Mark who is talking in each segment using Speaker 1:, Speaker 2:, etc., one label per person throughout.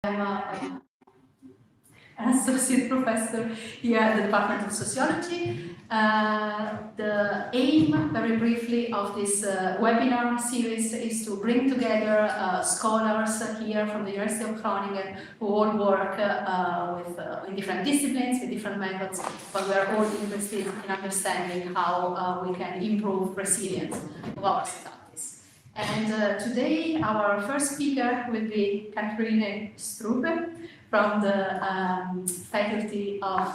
Speaker 1: I'm an associate professor here at the Department of Sociology. The aim, very briefly, of this webinar series is to bring together scholars here from the University of Groningen who all work in different disciplines, with different methods, but we are all interested in understanding how we can improve resilience of our societies. And today our first speaker will be Katherine Stroebe from the Faculty of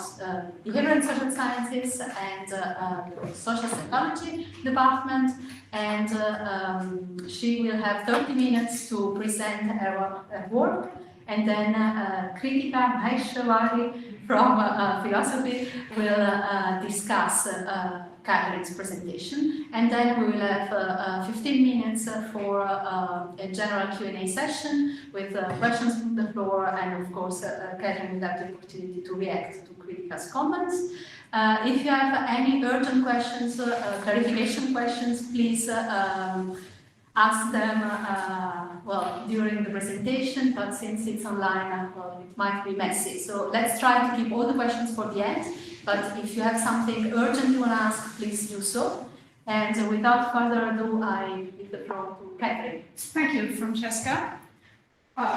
Speaker 1: Behavioral and Social Sciences and Social Psychology Department, and she will have 30 minutes to present her work, and then Kritika Maheshwari from philosophy will discuss Katherine's presentation, and then we will have 15 minutes for a general Q&A session with questions from the floor, and of course Katherine will have the opportunity to react to Kritika's comments. If you have any urgent questions, clarification questions, please ask them well, during the presentation, but since it's online, well, it might be messy. So let's try to keep all the questions for the end, but if you have something urgent you want to ask, please do so. And without further ado, I give the floor to Katherine.
Speaker 2: Thank you, Francesca.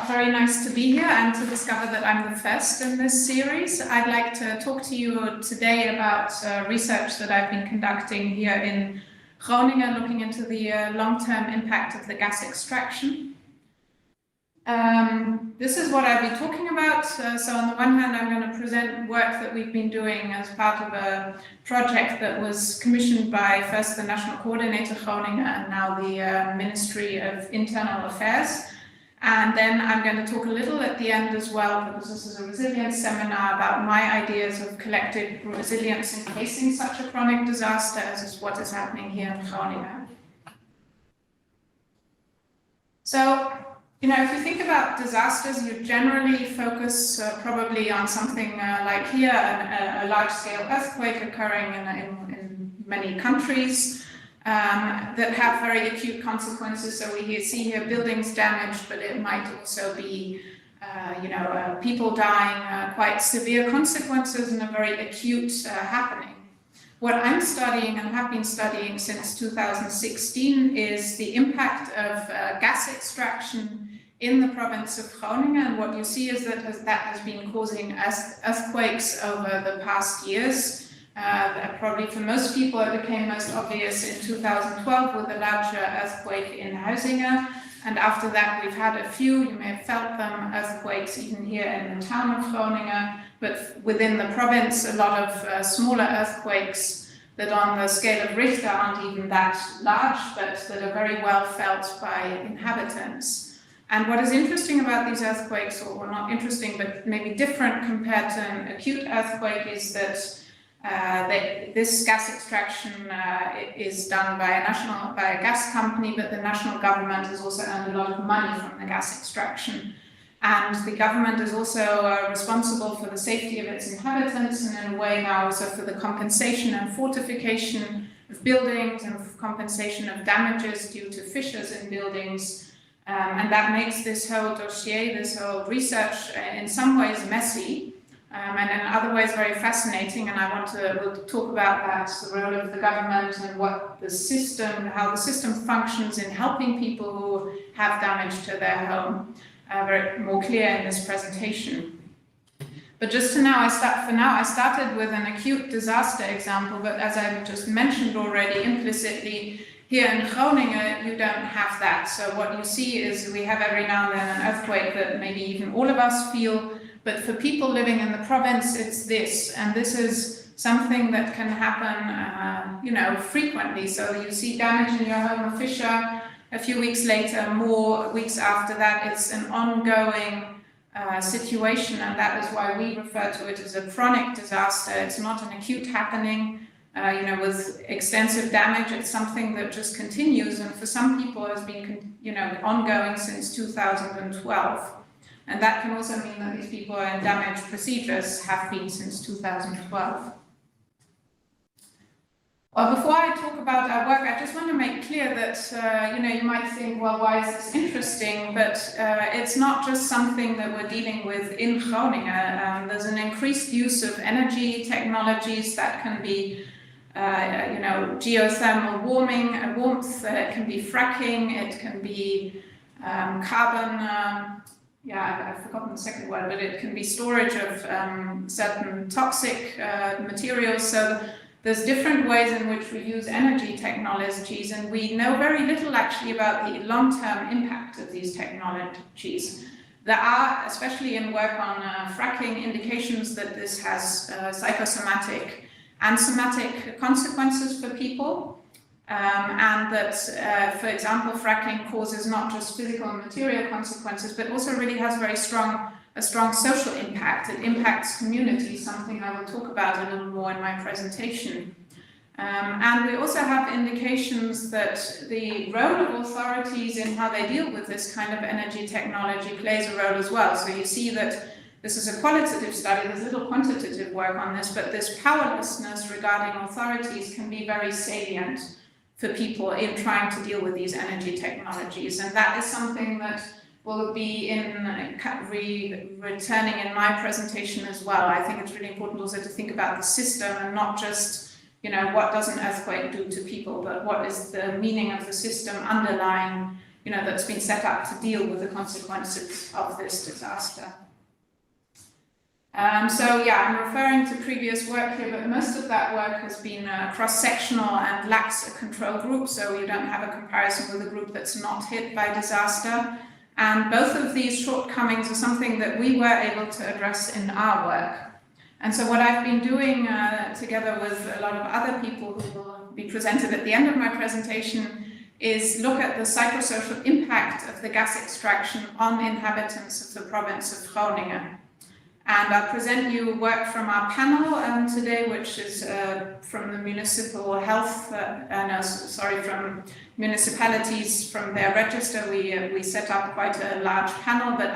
Speaker 2: Very nice to be here and to discover that I'm the first in this series. I'd like to talk to you today about research that I've been conducting here in Groningen, looking into the long-term impact of the gas extraction. This is what I'll be talking about. So on the one hand, I'm going to present work that we've been doing as part of a project that was commissioned by first the National Coordinator Groningen and now the Ministry of Internal Affairs. And then I'm going to talk a little at the end as well, because this is a resilience seminar, about my ideas of collective resilience in facing such a chronic disaster as is what is happening here in Groningen. So, you know, if you think about disasters, you generally focus probably on something like here, a large-scale earthquake occurring in many countries. That have very acute consequences. So we see here buildings damaged, but it might also be, people dying, quite severe consequences and a very acute happening. What I'm studying and have been studying since 2016 is the impact of gas extraction in the province of Groningen. And what you see is that has been causing earthquakes over the past years. Probably for most people it became most obvious in 2012 with a larger earthquake in Huizinga, and after that we've had a few, you may have felt them, earthquakes even here in the town of Groningen, but within the province a lot of smaller earthquakes that on the scale of Richter aren't even that large, but that are very well felt by inhabitants. And what is interesting about these earthquakes, or not interesting but maybe different compared to an acute earthquake, is that this gas extraction is done by a gas company, but the national government has also earned a lot of money from the gas extraction. And the government is also responsible for the safety of its inhabitants, and in a way now also for the compensation and fortification of buildings and compensation of damages due to fissures in buildings. And that makes this whole dossier, this whole research in some ways messy. And in other ways very fascinating, and we'll talk about that, the role of the government and what the system, how the system functions in helping people who have damage to their home, very more clear in this presentation. But just for now, I started with an acute disaster example, but as I just mentioned already implicitly, here in Groningen you don't have that. So what you see is we have every now and then an earthquake that maybe even all of us feel. But for people living in the province, it's this, and this is something that can happen, frequently. So you see damage in your home, a fissure, a few weeks later, more weeks after that. It's an ongoing situation, and that is why we refer to it as a chronic disaster. It's not an acute happening, with extensive damage. It's something that just continues, and for some people has been, ongoing since 2012. And that can also mean that these people in damage procedures have been since 2012. Well, before I talk about our work, I just want to make clear that, you might think, well, why is this interesting? But it's not just something that we're dealing with in Groningen. There's an increased use of energy technologies that can be, geothermal warmth, it can be fracking, it can be carbon, I've forgotten the second word, but it can be storage of certain toxic materials. So there's different ways in which we use energy technologies, and we know very little actually about the long-term impact of these technologies. There are, especially in work on fracking, indications that this has psychosomatic and somatic consequences for people, and that, for example, fracking causes not just physical and material consequences, but also really has a strong social impact. It impacts communities, something I will talk about a little more in my presentation. And we also have indications that the role of authorities in how they deal with this kind of energy technology plays a role as well. So you see that this is a qualitative study, there's little quantitative work on this, but this powerlessness regarding authorities can be very salient for people in trying to deal with these energy technologies. And that is something that will be returning in my presentation as well. I think it's really important also to think about the system and not just, what does an earthquake do to people, but what is the meaning of the system underlying, that's been set up to deal with the consequences of this disaster. I'm referring to previous work here, but most of that work has been cross-sectional and lacks a control group, so you don't have a comparison with a group that's not hit by disaster. And both of these shortcomings are something that we were able to address in our work. And so what I've been doing together with a lot of other people who will be presented at the end of my presentation is look at the psychosocial impact of the gas extraction on inhabitants of the province of Groningen. And I'll present you work from our panel today, which is from the municipal health, from municipalities, from their register. We set up quite a large panel, but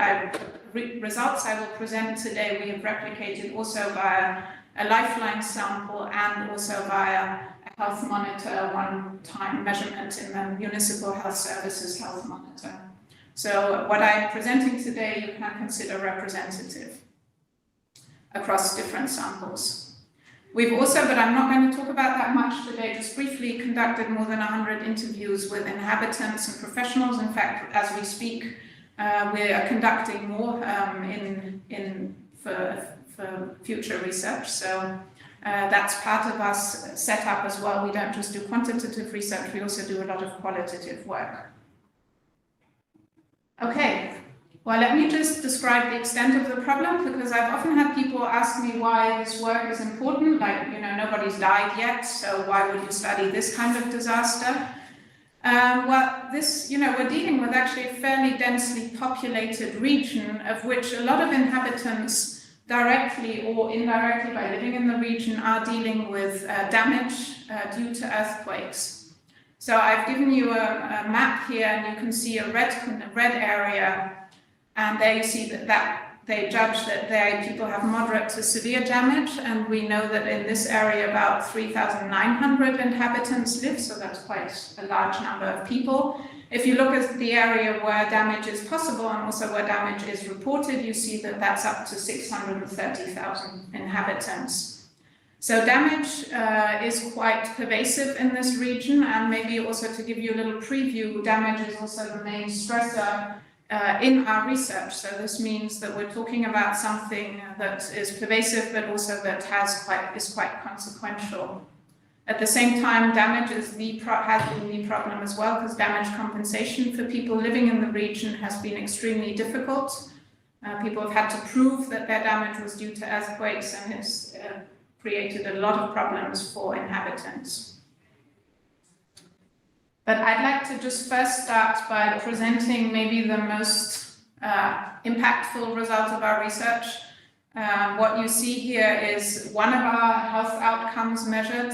Speaker 2: results I will present today we have replicated also via a lifeline sample and also via a health monitor, one-time measurement in the municipal health services health monitor. So what I'm presenting today you can consider representative across different samples. We've also, but I'm not going to talk about that much today, just briefly conducted more than 100 interviews with inhabitants and professionals. In fact, as we speak, we are conducting more for future research. So that's part of us set up as well. We don't just do quantitative research, we also do a lot of qualitative work. Okay. Well, let me just describe the extent of the problem, because I've often had people ask me why this work is important, like, nobody's died yet, so why would you study this kind of disaster? Well, this, we're dealing with actually a fairly densely populated region of which a lot of inhabitants, directly or indirectly by living in the region, are dealing with damage due to earthquakes. So I've given you a map here, and you can see a red area. And there you see that they judge that people have moderate to severe damage, and we know that in this area about 3,900 inhabitants live, so that's quite a large number of people. If you look at the area where damage is possible and also where damage is reported, you see that that's up to 630,000 inhabitants. So damage is quite pervasive in this region, and maybe also to give you a little preview, damage is also the main stressor in our research. So this means that we're talking about something that is pervasive, but also that is quite consequential. At the same time, damage has been the problem as well, because damage compensation for people living in the region has been extremely difficult. People have had to prove that their damage was due to earthquakes, and it's created a lot of problems for inhabitants. But I'd like to just first start by presenting maybe the most impactful result of our research. What you see here is one of our health outcomes measured.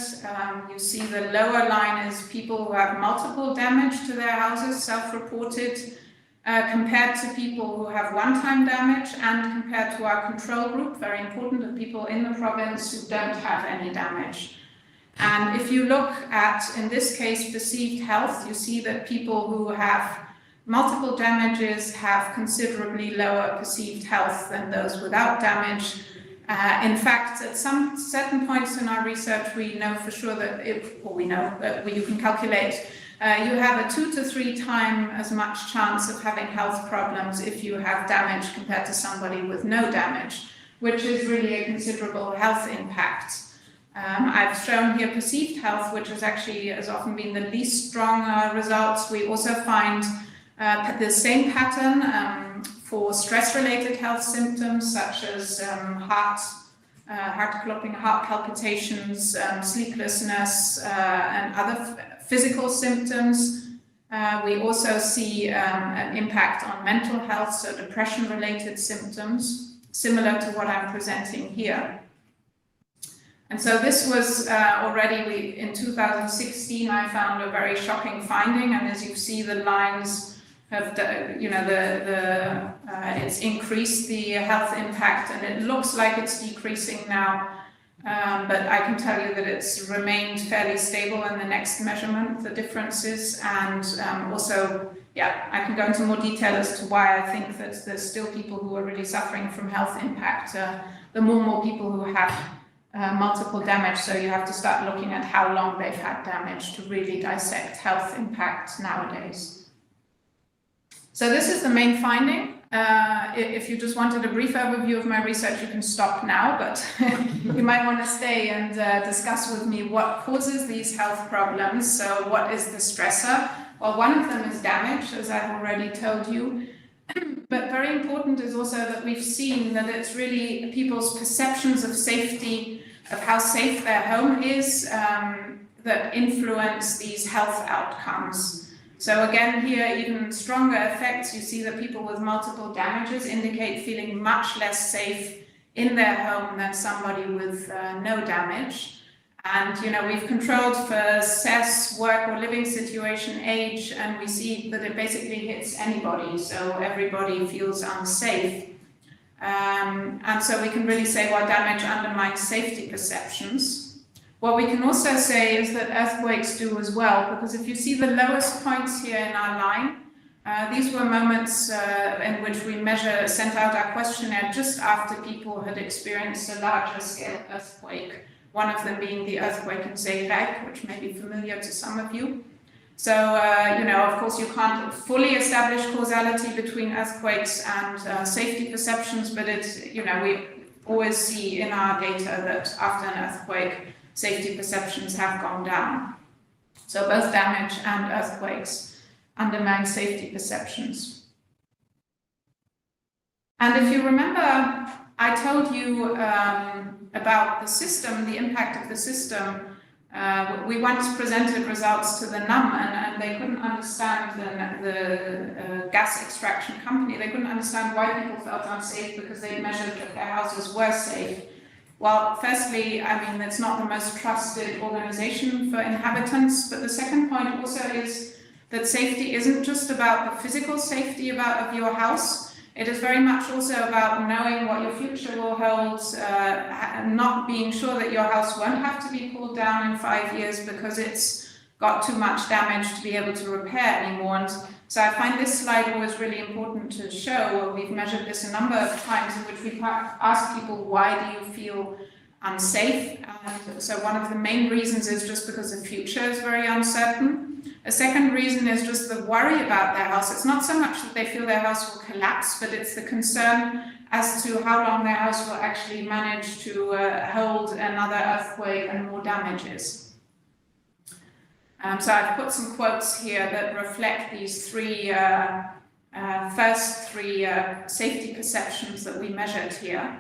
Speaker 2: You see the lower line is people who have multiple damage to their houses, self-reported, compared to people who have one-time damage, and compared to our control group, very important, of people in the province who don't have any damage. And if you look at, in this case, perceived health, you see that people who have multiple damages have considerably lower perceived health than those without damage. In fact, at some certain points in our research, we know for sure that you can calculate, you have a 2 to 3 times as much chance of having health problems if you have damage compared to somebody with no damage, which is really a considerable health impact. I've shown here perceived health, which has often been the least strong results. We also find the same pattern for stress-related health symptoms, such as heart-clopping, heart palpitations, sleeplessness, and other physical symptoms. We also see an impact on mental health, so depression-related symptoms, similar to what I'm presenting here. And so this was already, in 2016, I found a very shocking finding, and as you see, the lines have, it's increased the health impact, and it looks like it's decreasing now, but I can tell you that it's remained fairly stable in the next measurement, the differences, and also, yeah, I can go into more detail as to why I think that there's still people who are really suffering from health impact. The more and more people who have multiple damage, so you have to start looking at how long they've had damage to really dissect health impact nowadays. So this is the main finding. If you just wanted a brief overview of my research, you can stop now, but you might want to stay and discuss with me what causes these health problems. So what is the stressor? Well, one of them is damage, as I've already told you. But very important is also that we've seen that it's really people's perceptions of safety, of how safe their home is, that influence these health outcomes. So again, here, even stronger effects. You see that people with multiple damages indicate feeling much less safe in their home than somebody with no damage. And, we've controlled for SES, work or living situation, age, and we see that it basically hits anybody. So everybody feels unsafe. And so we can really say, well, damage undermines safety perceptions. What we can also say is that earthquakes do as well, because if you see the lowest points here in our line, these were moments in which we sent out our questionnaire just after people had experienced a larger scale earthquake, one of them being the earthquake in Zeerijp, which may be familiar to some of you. So, of course, you can't fully establish causality between earthquakes and safety perceptions, but it's, we always see in our data that after an earthquake, safety perceptions have gone down. So both damage and earthquakes undermine safety perceptions. And if you remember, I told you about the system, the impact of the system. We once presented results to the NUM, and they couldn't understand the gas extraction company. They couldn't understand why people felt unsafe because they measured that their houses were safe. Well, firstly, it's not the most trusted organization for inhabitants, but the second point also is that safety isn't just about the physical safety of your house. It is very much also about knowing what your future will hold, not being sure that your house won't have to be pulled down in 5 years because it's got too much damage to be able to repair anymore. And so I find this slide always really important to show. We've measured this a number of times in which we ask people, why do you feel unsafe? And so one of the main reasons is just because the future is very uncertain. A second reason is just the worry about their house. It's not so much that they feel their house will collapse, but it's the concern as to how long their house will actually manage to hold another earthquake and more damages. So I've put some quotes here that reflect these first three safety perceptions that we measured here.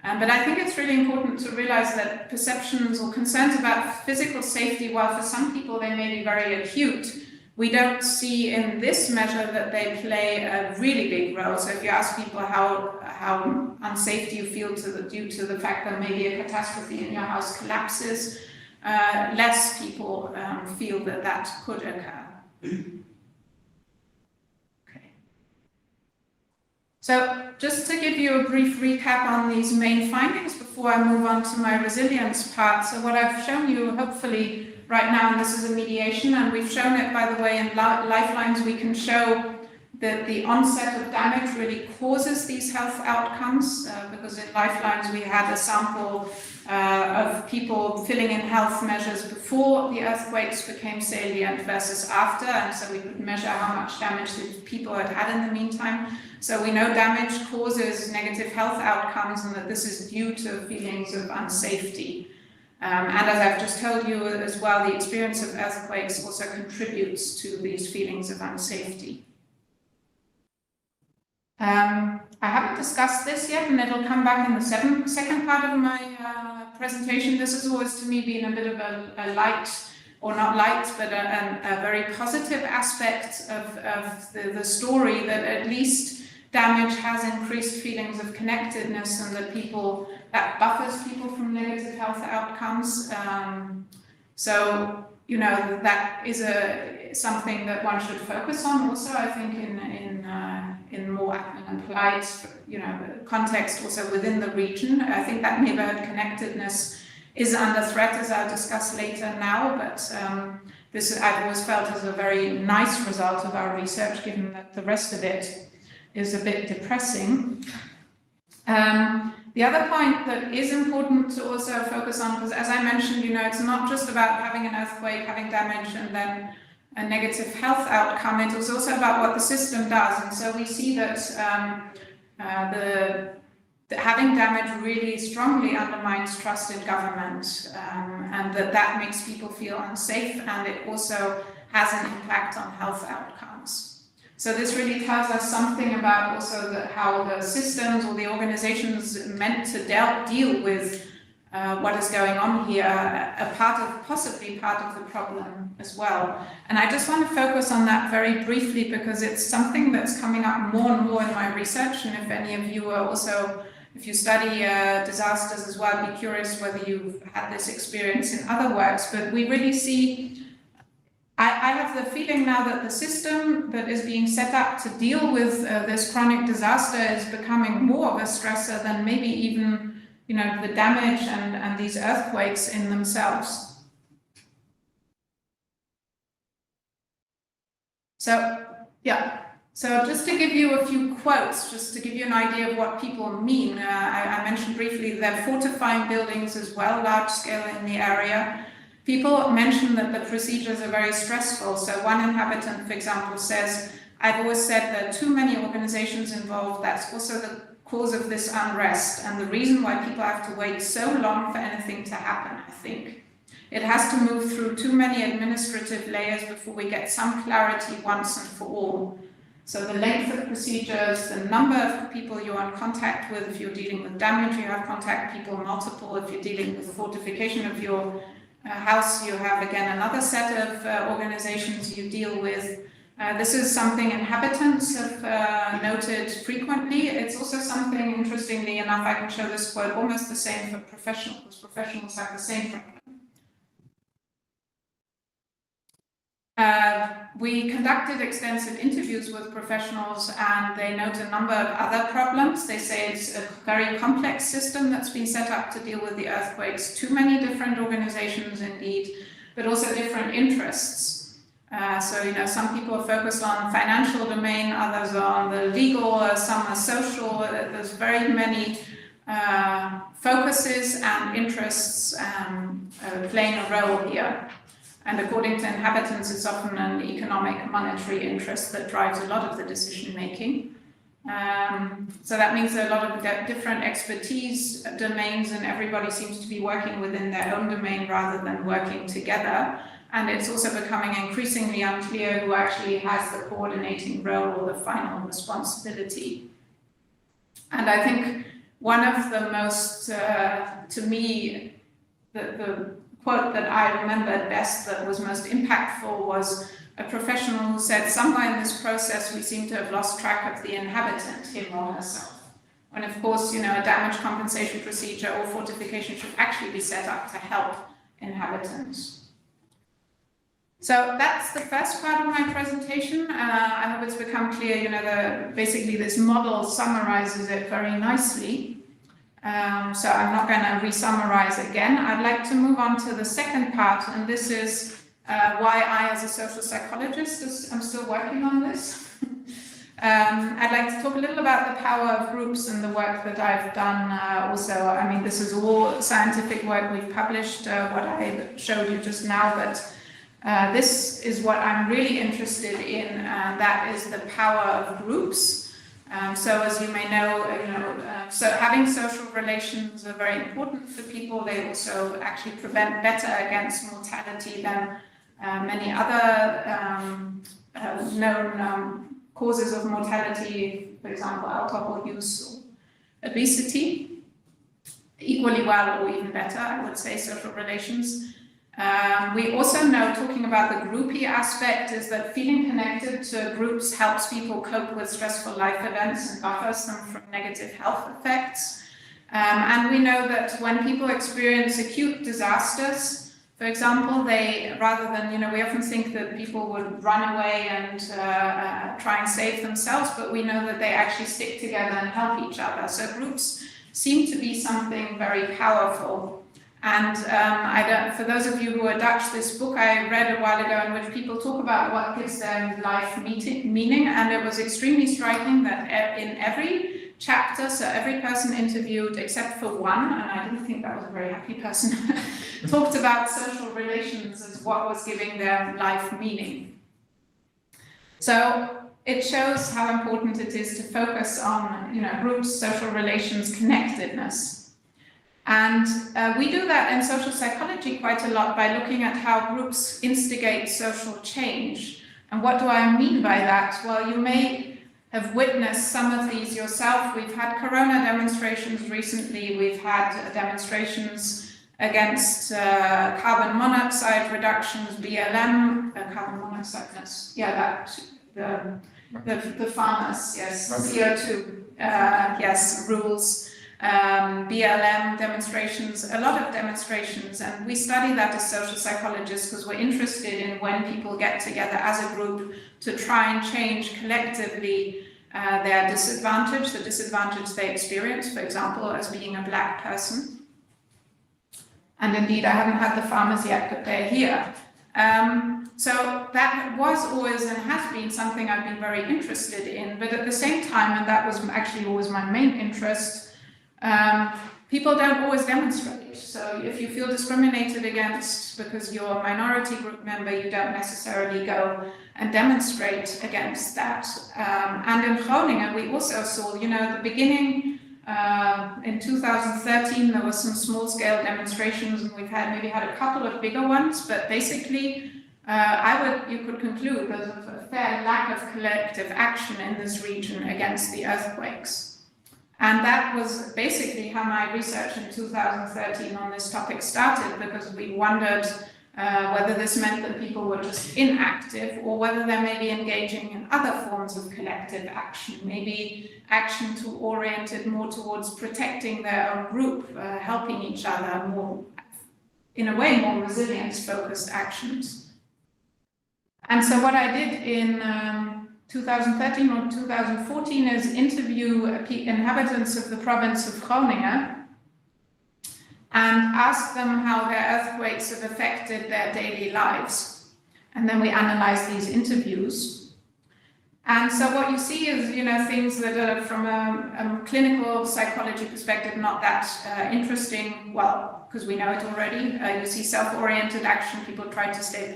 Speaker 2: But I think it's really important to realize that perceptions or concerns about physical safety, while for some people they may be very acute, we don't see in this measure that they play a really big role. So if you ask people how unsafe do you feel due to the fact that maybe a catastrophe in your house collapses, less people feel that could occur. Okay. So just to give you a brief recap on these main findings before I move on to my resilience part. So what I've shown you, hopefully right now, and this is a mediation, and we've shown it, by the way, in lifelines, we can show that the onset of damage really causes these health outcomes, because in lifelines we had a sample of people filling in health measures before the earthquakes became salient versus after, and so we could measure how much damage these people had in the meantime. So we know damage causes negative health outcomes and that this is due to feelings of unsafety. And as I've just told you as well, the experience of earthquakes also contributes to these feelings of unsafety. I haven't discussed this yet, and it'll come back in the second part of my presentation. This has always, to me, been a bit of a light, or not light, but a very positive aspect of the story, that at least damage has increased feelings of connectedness, and that buffers people from negative health outcomes. So, you know, that is something that one should focus on also, I think, in more applied, you know, context also within the region. I think that neighborhood connectedness is under threat, as I'll discuss later now, but this I've always felt is a very nice result of our research, given that the rest of it is a bit depressing. The other point that is important to also focus on, because as I mentioned, you know, it's not just about having an earthquake, having damage, and then a negative health outcome. It was also about what the system does. And so we see that having damage really strongly undermines trust in government, and that makes people feel unsafe, and it also has an impact on health outcomes. So this really tells us something about also how the systems or the organizations meant to deal with what is going on here, possibly part of the problem as well. And I just want to focus on that very briefly, because it's something that's coming up more and more in my research. And if any of you are also, if you study disasters as well, I'd be curious whether you've had this experience in other works. But we really see, I have the feeling now that the system that is being set up to deal with this chronic disaster is becoming more of a stressor than maybe even, you know, the damage and these earthquakes in themselves. So, yeah. So just to give you a few quotes, just to give you an idea of what people mean, I mentioned briefly they're fortifying buildings as well, large scale in the area. People mention that the procedures are very stressful. So one inhabitant, for example, says, "I've always said there are too many organizations involved. That's also the cause of this unrest and the reason why people have to wait so long for anything to happen, I think. It has to move through too many administrative layers before we get some clarity once and for all. So the length of procedures, the number of people you're in contact with, if you're dealing with damage, you have contact people multiple. If you're dealing with fortification of your house, you have again another set of organizations you deal with. This is something inhabitants have noted frequently. It's also something, interestingly enough, I can show this quote, almost the same for professionals, because professionals have the same problem. We conducted extensive interviews with professionals, and they note a number of other problems. They say it's a very complex system that's been set up to deal with the earthquakes. Too many different organizations indeed, but also different interests. So, you know, some people are focused on financial domain, others are on the legal, some are social. There's very many focuses and interests playing a role here. And according to inhabitants, it's often an economic, monetary interest that drives a lot of the decision making. So that means a lot of different expertise domains, and everybody seems to be working within their own domain rather than working together. And it's also becoming increasingly unclear who actually has the coordinating role or the final responsibility. And I think one of the most, to me, the quote that I remembered best, that was most impactful, was a professional who said, "Somewhere in this process we seem to have lost track of the inhabitant, him or herself." And of course, you know, a damage compensation procedure or fortification should actually be set up to help inhabitants. So that's the first part of my presentation. I hope it's become clear, you know, basically this model summarizes it very nicely. So I'm not going to re-summarize again. I'd like to move on to the second part, and this is why I, as a social psychologist, I'm still working on this. I'd like to talk a little about the power of groups and the work that I've done also. I mean, this is all scientific work we've published, what I showed you just now, but this is what I'm really interested in, and that is the power of groups. So as you may know, so having social relations are very important for people. They also actually prevent better against mortality than many other known causes of mortality, for example, alcohol use or obesity. Equally well or even better, I would say, social relations. We also know, talking about the groupie aspect, is that feeling connected to groups helps people cope with stressful life events and buffers them from negative health effects. And we know that when people experience acute disasters, for example, they, rather than, we often think that people would run away and try and save themselves, but we know that they actually stick together and help each other. So groups seem to be something very powerful. And for those of you who are Dutch, this book I read a while ago in which people talk about what gives their life meaning, and it was extremely striking that in every chapter, so every person interviewed except for one, and I didn't think that was a very happy person, talked about social relations as what was giving their life meaning. So it shows how important it is to focus on, groups, social relations, connectedness. And we do that in social psychology quite a lot by looking at how groups instigate social change. And what do I mean by that? Well, you may have witnessed some of these yourself. We've had Corona demonstrations recently. We've had demonstrations against carbon monoxide reductions, BLM, carbon monoxide, the farmers, yes, CO2, yes, rules. BLM demonstrations, a lot of demonstrations, and we study that as social psychologists because we're interested in when people get together as a group to try and change collectively their disadvantage, the disadvantage they experience, for example, as being a Black person. And indeed, I haven't had the farmers yet, but they're here. So that was always and has been something I've been very interested in, but at the same time, and that was actually always my main interest, people don't always demonstrate. So if you feel discriminated against because you're a minority group member, you don't necessarily go and demonstrate against that. And in Groningen, we also saw, at the beginning, in 2013, there was some small-scale demonstrations, and we've maybe had a couple of bigger ones, but basically, you could conclude there's a fair lack of collective action in this region against the earthquakes. And that was basically how my research in 2013 on this topic started, because we wondered whether this meant that people were just inactive or whether they may be engaging in other forms of collective action, maybe action oriented more towards protecting their own group, helping each other, more, in a way, more resilience-focused actions. And so what I did in 2013 or 2014 is interview inhabitants of the province of Groningen and ask them how their earthquakes have affected their daily lives. And then we analyze these interviews. And so what you see is, things that are from a clinical psychology perspective not that interesting, well, because we know it already. You see self-oriented action, people try to stay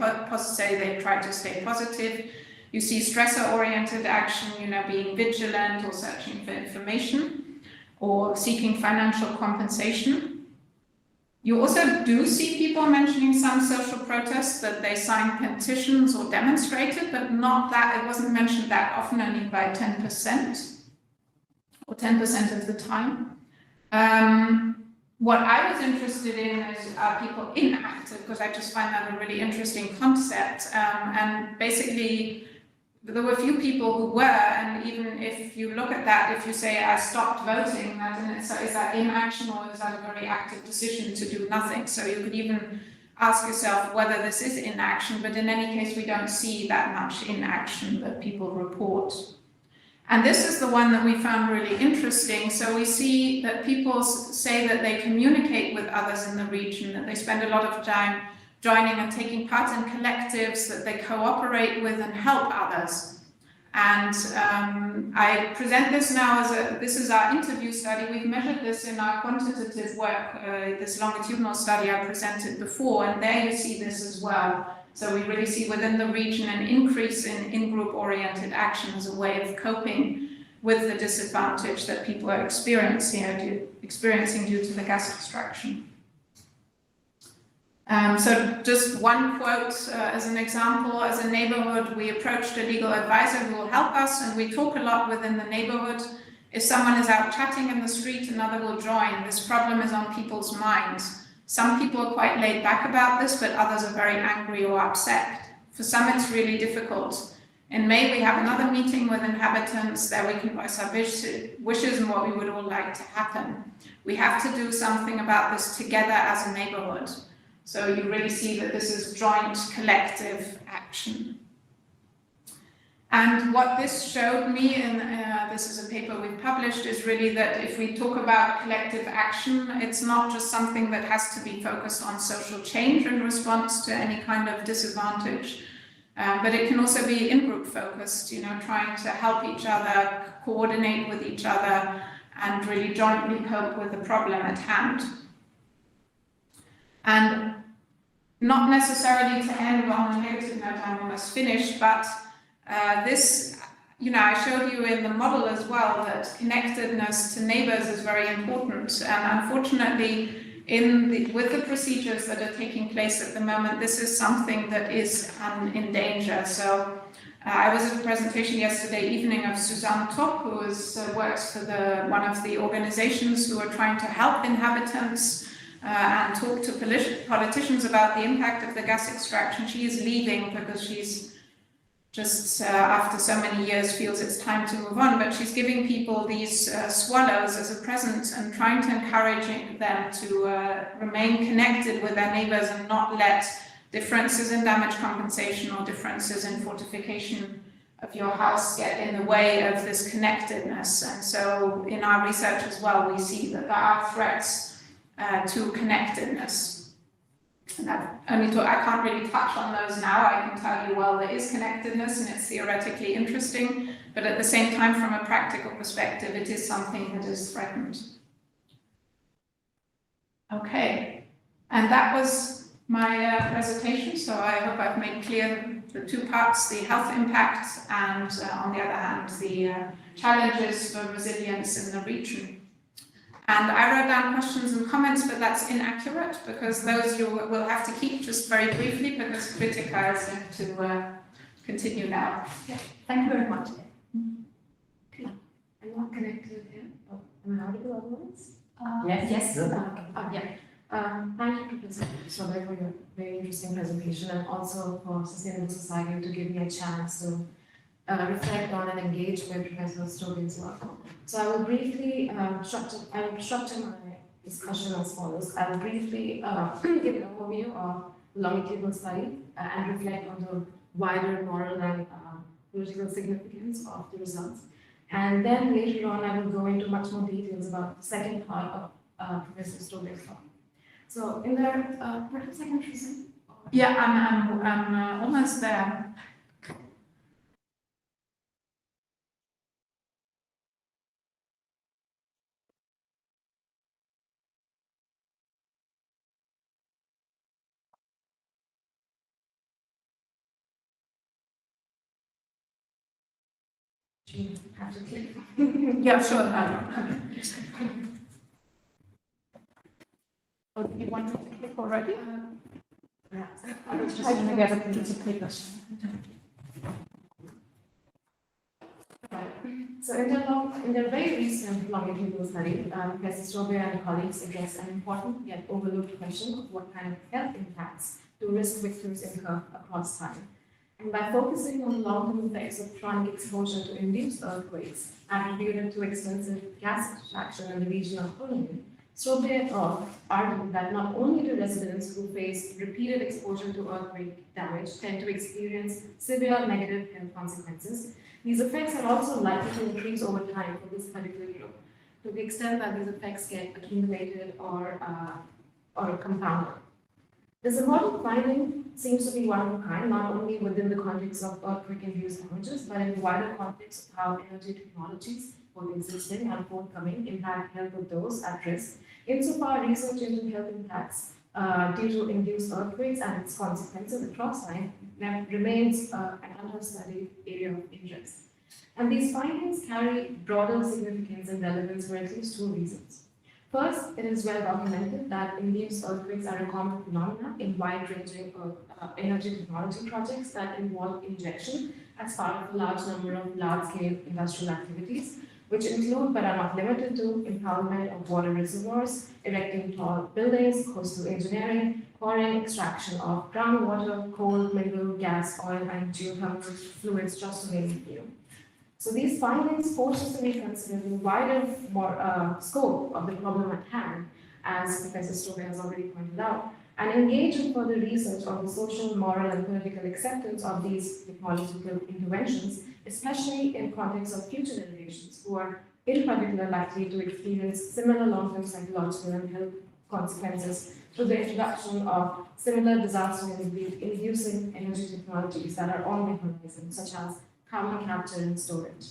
Speaker 2: positive. You see stressor-oriented action, being vigilant or searching for information or seeking financial compensation. You also do see people mentioning some social protests, that they signed petitions or demonstrated, but not that, it wasn't mentioned that often, only by 10% or 10% of the time. What I was interested in is are people inactive, because I just find that a really interesting concept. And basically, there were a few people who were, and even if you look at that, if you say, I stopped voting, is that inaction or is that a very active decision to do nothing? So you could even ask yourself whether this is inaction, but in any case, we don't see that much inaction that people report. And this is the one that we found really interesting. So we see that people say that they communicate with others in the region, that they spend a lot of time joining and taking part in collectives, that they cooperate with and help others. And I present this now as this is our interview study. We've measured this in our quantitative work, this longitudinal study I presented before, and there you see this as well. So we really see within the region an increase in-group oriented action as a way of coping with the disadvantage that people are experiencing due to the gas extraction. So just one quote as an example, as a neighborhood, we approached a legal advisor who will help us, and we talk a lot within the neighborhood. If someone is out chatting in the street, another will join. This problem is on people's minds. Some people are quite laid back about this, but others are very angry or upset. For some, it's really difficult. In May, we have another meeting with inhabitants. There we can voice our wishes and what we would all like to happen. We have to do something about this together as a neighborhood. So you really see that this is joint, collective action. And what this showed me, and this is a paper we've published, is really that if we talk about collective action, it's not just something that has to be focused on social change in response to any kind of disadvantage, but it can also be in-group focused, trying to help each other, coordinate with each other, and really jointly cope with the problem at hand. And not necessarily to end on a negative note, I'm almost finished, but this, I showed you in the model as well that connectedness to neighbors is very important. And unfortunately, with the procedures that are taking place at the moment, this is something that is in danger. So I was at a presentation yesterday evening of Suzanne Top, who works for one of the organizations who are trying to help inhabitants and talk to politicians about the impact of the gas extraction. She is leaving because she's just after so many years feels it's time to move on, but she's giving people these swallows as a present and trying to encourage them to remain connected with their neighbors and not let differences in damage compensation or differences in fortification of your house get in the way of this connectedness. And so in our research as well, we see that there are threats to connectedness. And I can't really touch on those now. I can tell you, well, there is connectedness and it's theoretically interesting, but at the same time, from a practical perspective, it is something that is threatened. Okay, and that was my presentation. So I hope I've made clear the two parts, the health impact and on the other hand, the challenges for resilience in the region. And I wrote down questions and comments, but that's inaccurate because those you will have to keep just very briefly because Kritika is going to continue now.
Speaker 1: Yeah. Thank you very much.
Speaker 3: I'm not connected here. Oh, am I audible otherwise?
Speaker 1: Yes.
Speaker 3: Thank you, Professor Stroebe, for your very interesting presentation and also for Sustainable Society to give me a chance to reflect on and engage with Professor Stroebe's work. So I will briefly structure my discussion as follows. I will briefly give an overview of the longitudinal study and reflect on the wider moral and political significance of the results. And then later on, I will go into much more details about the second part of Professor Stroebe's talk. So in there, perhaps I can present.
Speaker 2: Yeah, I'm almost there.
Speaker 3: Have to click.
Speaker 2: Yeah, sure. Oh, do you want me to click already?
Speaker 3: Perhaps.
Speaker 2: I was just going to get a piece of paper.
Speaker 3: So in their very recent longitudinal study, Professor Stroebe and colleagues address an important yet overlooked question of what kind of health impacts do risk victims incur across time. And by focusing on long-term effects of chronic exposure to induced earthquakes attributed to extensive gas extraction in the region of Groningen, Stroebe et al. Argue that not only do residents who face repeated exposure to earthquake damage tend to experience severe negative health consequences, these effects are also likely to increase over time for this particular group, to the extent that these effects get accumulated or compounded. This important finding seems to be one of a kind, not only within the context of earthquake-induced damages, but in the wider context of how energy technologies, both existing and forthcoming, impact health of those at risk. Insofar, research into health impacts due to induced earthquakes and its consequences across time remains an understudied area of interest. And these findings carry broader significance and relevance for at least two reasons. First, it is well documented that induced earthquakes are a common phenomenon in wide-ranging energy technology projects that involve injection as part of a large number of large-scale industrial activities, which include but are not limited to impoundment of water reservoirs, erecting tall buildings, coastal engineering, quarrying, extraction of groundwater, coal, mineral, gas, oil, and geothermal fluids, just to name a few. So these findings force us to reconsider the wider scope of the problem at hand, as Professor Stroebe has already pointed out, and engage in further research on the social, moral, and political acceptance of these technological interventions, especially in context of future generations who are in particular likely to experience similar long-term psychological and health consequences through the introduction of similar disaster-inducing energy technologies that are on the horizon, such as carbon capture and storage.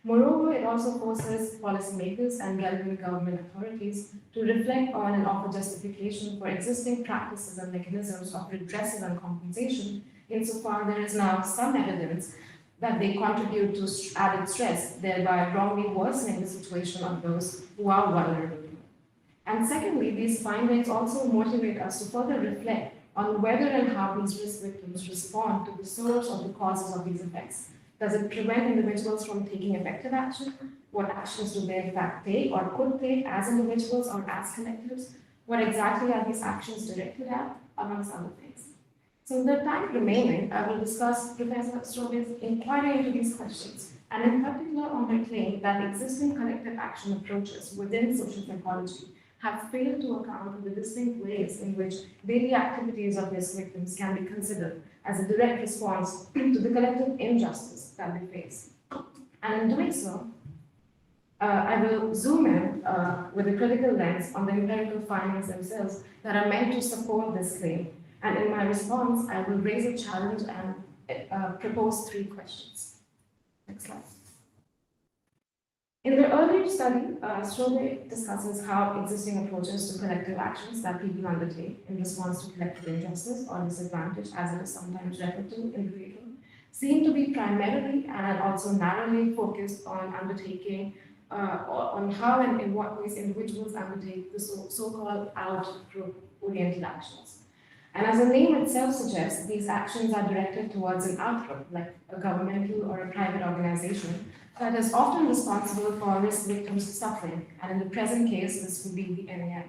Speaker 3: Moreover, it also forces policymakers and relevant government authorities to reflect on and offer justification for existing practices and mechanisms of redressal and compensation, insofar there is now some evidence that they contribute to added stress, thereby wrongly worsening the situation of those who are vulnerable. And secondly, these findings also motivate us to further reflect on whether and how these risk victims respond to the source of the causes of these effects. Does it prevent individuals from taking effective action? What actions do they in fact take or could take as individuals or as collectives? What exactly are these actions directed at, amongst other things? So in the time remaining, I will discuss Professor Stroebe's inquiry into these questions, and in particular on her claim that existing collective action approaches within social psychology have failed to account for the distinct ways in which daily activities of risk victims can be considered as a direct response to the collective injustice that they face. And in doing so, I will zoom in with a critical lens on the empirical findings themselves that are meant to support this claim. And in my response, I will raise a challenge and propose three questions. Next slide. In the earlier study, Stroebe discusses how existing approaches to collective actions that people undertake in response to collective injustice or disadvantage, as it is sometimes referred to in the paper, seem to be primarily and also narrowly focused on undertaking, on how and in what ways individuals undertake the so-called out-group-oriented actions. And as the name itself suggests, these actions are directed towards an outgroup, like a governmental or a private organization, that is often responsible for risk victims' suffering, and in the present case, this would be the NAI.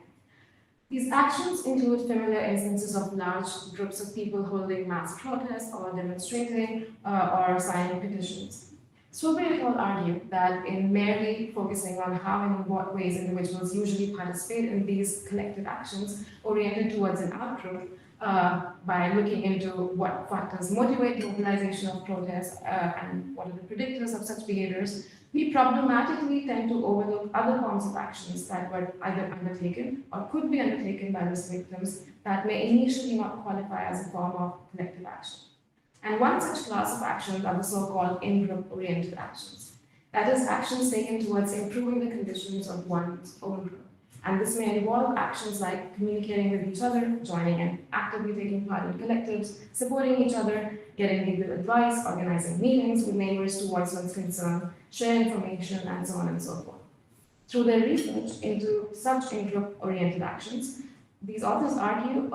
Speaker 3: These actions include familiar instances of large groups of people holding mass protests or demonstrating or signing petitions. Stroebe et al. Argue that in merely focusing on how and in what ways individuals usually participate in these collective actions oriented towards an outgroup, by looking into what factors motivate mobilization of protests and what are the predictors of such behaviors, we problematically tend to overlook other forms of actions that were either undertaken or could be undertaken by risk victims that may initially not qualify as a form of collective action. And one such class of actions are the so-called in-group oriented actions. That is, actions taken towards improving the conditions of one's own group. And this may involve actions like communicating with each other, joining and actively taking part in collectives, supporting each other, getting legal advice, organizing meetings with neighbors to voice one's concern, share information, and so on and so forth. Through their research into such in-group oriented actions, these authors argue,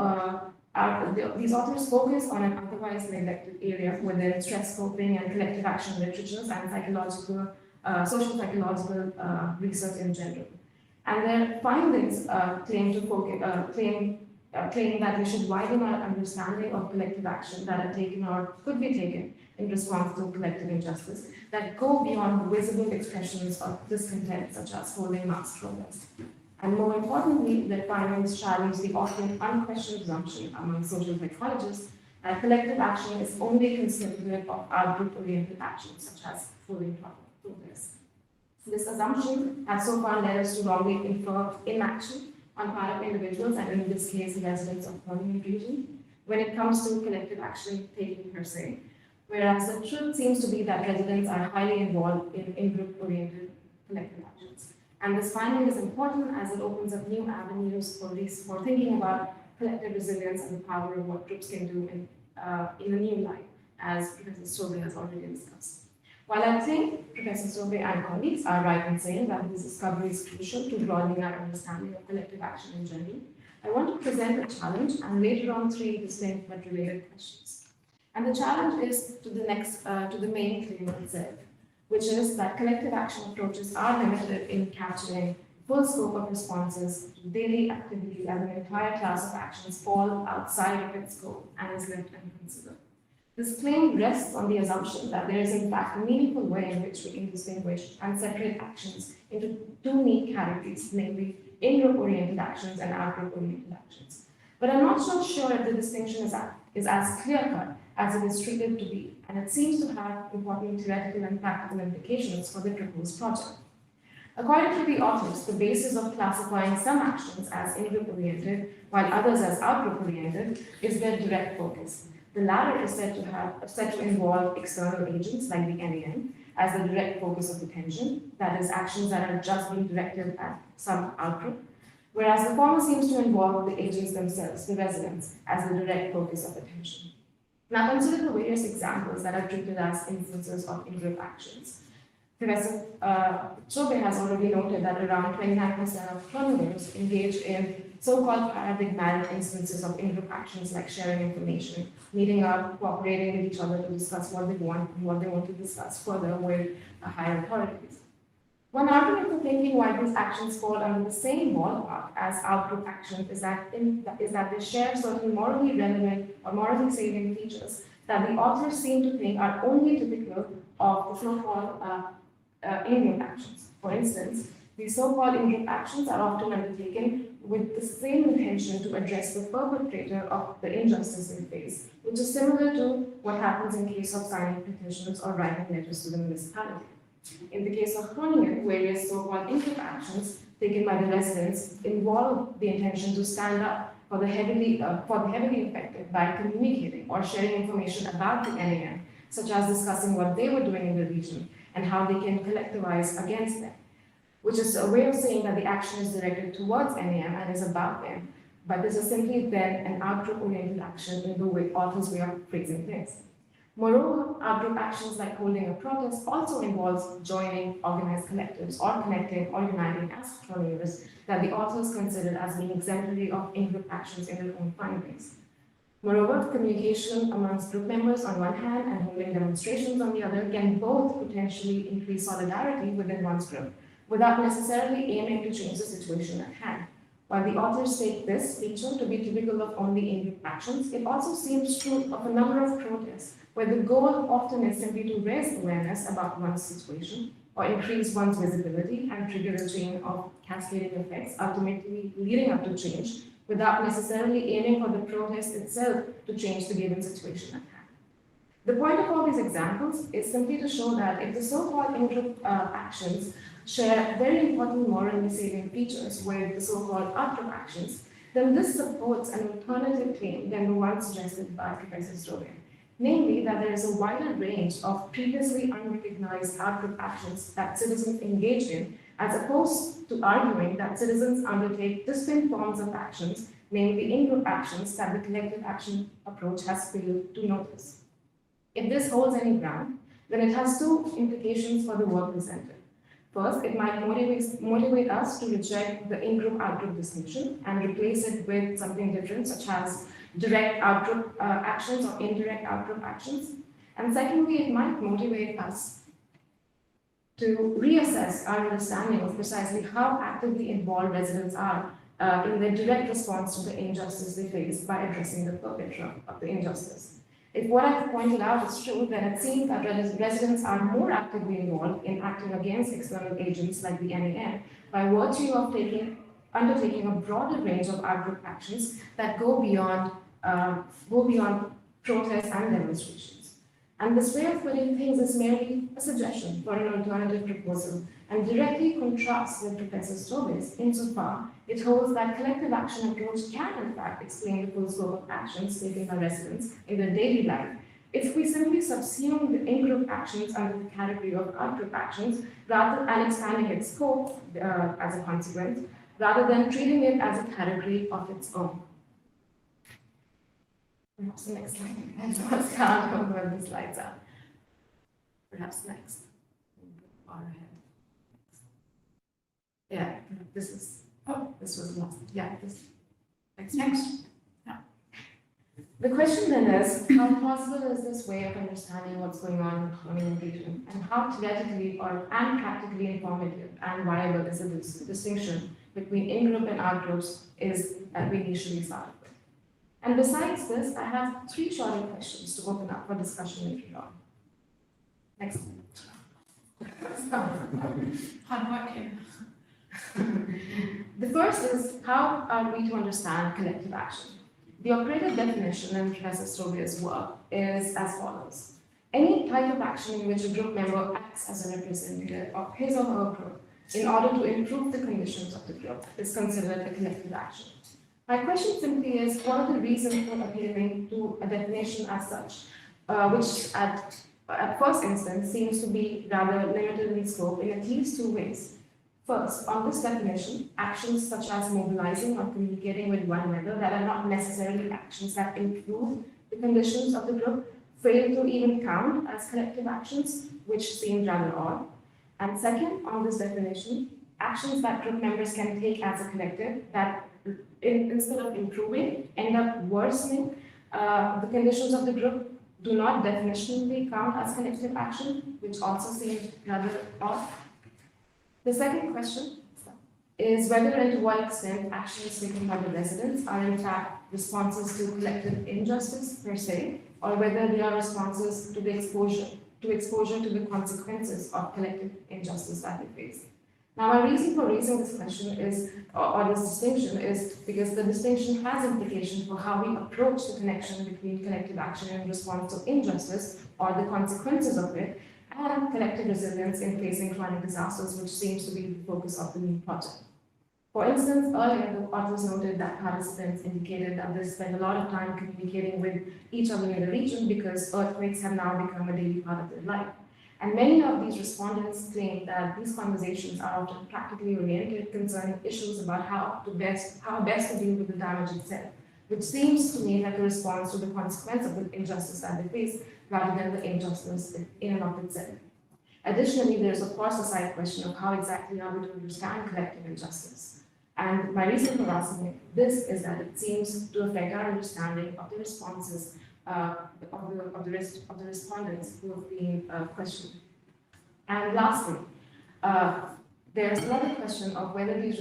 Speaker 3: these authors focus on an otherwise neglected area within stress coping and collective action literatures and psychological, social psychological research in general. And their findings claim that we should widen our understanding of collective action that are taken or could be taken in response to collective injustice that go beyond visible expressions of discontent, such as holding mass protests. And more importantly, their findings challenge the often unquestioned assumption among social psychologists that collective action is only constitutive of outgroup-oriented actions, such as following progress. This assumption has so far led us to wrongly infer inaction on part of individuals, and in this case, residents of Groningen region, when it comes to collective action taking per se. Whereas the truth seems to be that residents are highly involved in in-group-oriented collective actions. And this finding is important as it opens up new avenues for thinking about collective resilience and the power of what groups can do in a new light, as Professor Stroebe has already discussed. While I think Professor Stroebe and colleagues are right in saying that this discovery is crucial to broadening our understanding of collective action in general, I want to present a challenge and later on 3 distinct but related questions. And the challenge is to the main claim itself, which is that collective action approaches are limited in capturing full scope of responses to daily activities, as an entire class of actions fall outside of its scope and is left unconsidered. This claim rests on the assumption that there is in fact a meaningful way in which we can distinguish and separate actions into 2 neat categories, namely in-group oriented actions and out-group oriented actions. But I'm not so sure if the distinction is as clear-cut as it is treated to be, and it seems to have important theoretical and practical implications for the proposed project. According to the authors, the basis of classifying some actions as in-group oriented while others as out-group oriented is their direct focus. The latter is said to involve external agents like the NAM as the direct focus of attention, that is, actions that are just being directed at some outgroup, whereas the former seems to involve the agents themselves, the residents, as the direct focus of attention. Now consider the various examples that are treated as instances of in-group actions. Professor Stroebe has already noted that around 29% of Groningers engage in so-called paradigmatic instances of in-group actions like sharing information, meeting up, cooperating with each other to discuss what they want and what they want to discuss further with higher authorities. One argument for thinking why these actions fall under the same ballpark as out-group actions is that they share certain morally relevant or morally salient features that the authors seem to think are only typical of the so-called in-group actions. For instance, these so-called in-group actions are often undertaken with the same intention to address the perpetrator of the injustice they face, which is similar to what happens in case of signing petitions or writing letters to the municipality. In the case of Groningen, various so-called in-group actions taken by the residents involve the intention to stand up for the heavily affected by communicating or sharing information about the NAM, such as discussing what they were doing in the region and how they can collectivize against them, which is a way of saying that the action is directed towards NAM and is about them, but this is simply then an out-group-oriented action in the author's way of phrasing things. Moreover, out-group actions like holding a protest also involves joining organized collectives or connecting or uniting as Groningers that the authors considered as being exemplary of in-group actions in their own findings. Moreover, communication amongst group members on one hand and holding demonstrations on the other can both potentially increase solidarity within one's group, without necessarily aiming to change the situation at hand. While the authors take this feature to be typical of only in-group actions, it also seems true of a number of protests, where the goal often is simply to raise awareness about one's situation or increase one's visibility and trigger a chain of cascading effects, ultimately leading up to change, without necessarily aiming for the protest itself to change the given situation at hand. The point of all these examples is simply to show that if the so-called in-group actions share very important morally salient features with the so-called out-group actions, then this supports an alternative claim than the one suggested by Professor Stroebe, namely that there is a wider range of previously unrecognized out-group actions that citizens engage in, as opposed to arguing that citizens undertake distinct forms of actions, namely in-group actions that the collective action approach has failed to notice. If this holds any ground, then it has 2 implications for the work presented. First, it might motivate us to reject the in-group out-group distinction and replace it with something different, such as direct out-group actions or indirect out-group actions. And secondly, it might motivate us to reassess our understanding of precisely how actively involved residents are in their direct response to the injustice they face by addressing the perpetrator of the injustice. If what I've pointed out is true, then it seems that residents are more actively involved in acting against external agents like the NAM by virtue of taking undertaking a broader range of out-group actions that go beyond protests and demonstrations. And this way of putting things is merely a suggestion for an alternative proposal and directly contrasts with Professor Stroobe's insofar it holds that collective action approach can in fact explain the full scope of actions taken by residents in their daily life if we simply subsume the in-group actions under the category of out-group actions rather than expanding its scope as a consequence, rather than treating it as a category of its own. Perhaps the next slide. I can't remember where the slides are. Perhaps next. Far ahead. Yeah, this is. Oh, this was last. Yeah, this. Next.
Speaker 2: Yeah.
Speaker 3: The question then is, how possible is this way of understanding what's going on in communication, and how theoretically and practically informative and viable is the distinction between in-group and out-groups is that we initially started with. And besides this, I have 3 shorter questions to open up for discussion later on. Next.
Speaker 2: Hard work here.
Speaker 3: The first is, how are we to understand collective action? The operative definition in Professor Stroobe's work is as follows. Any type of action in which a group member acts as a representative of his or her group in order to improve the conditions of the group is considered a collective action. My question simply is, what are the reasons for adhering to a definition as such, which at first instance seems to be rather limited in scope in at least 2 ways. First, on this definition, actions such as mobilizing or communicating with one another that are not necessarily actions that improve the conditions of the group fail to even count as collective actions, which seems rather odd. And second, on this definition, actions that group members can take as a collective that instead of improving, end up worsening the conditions of the group do not definitionally count as collective action, which also seems rather odd. The second question is whether and to what extent actions taken by the residents are in fact responses to collective injustice per se, or whether they are responses to the exposure to the consequences of collective injustice that they face. Now, my reason for raising this question is, or this distinction is because the distinction has implications for how we approach the connection between collective action in response to injustice or the consequences of it, and collective resilience in facing climate disasters, which seems to be the focus of the new project. For instance, earlier the authors noted that participants indicated that they spend a lot of time communicating with each other in the region because earthquakes have now become a daily part of their life. And many of these respondents claim that these conversations are often practically oriented concerning issues about how best to deal with the damage itself, which seems to me like a response to the consequence of the injustice that they face rather than the injustice in and of itself. Additionally, there is of course a side question of how exactly are we to understand collective injustice. And my reason for asking this is that it seems to affect our understanding of the responses of the respondents who have been questioned. And lastly, there's another question of whether these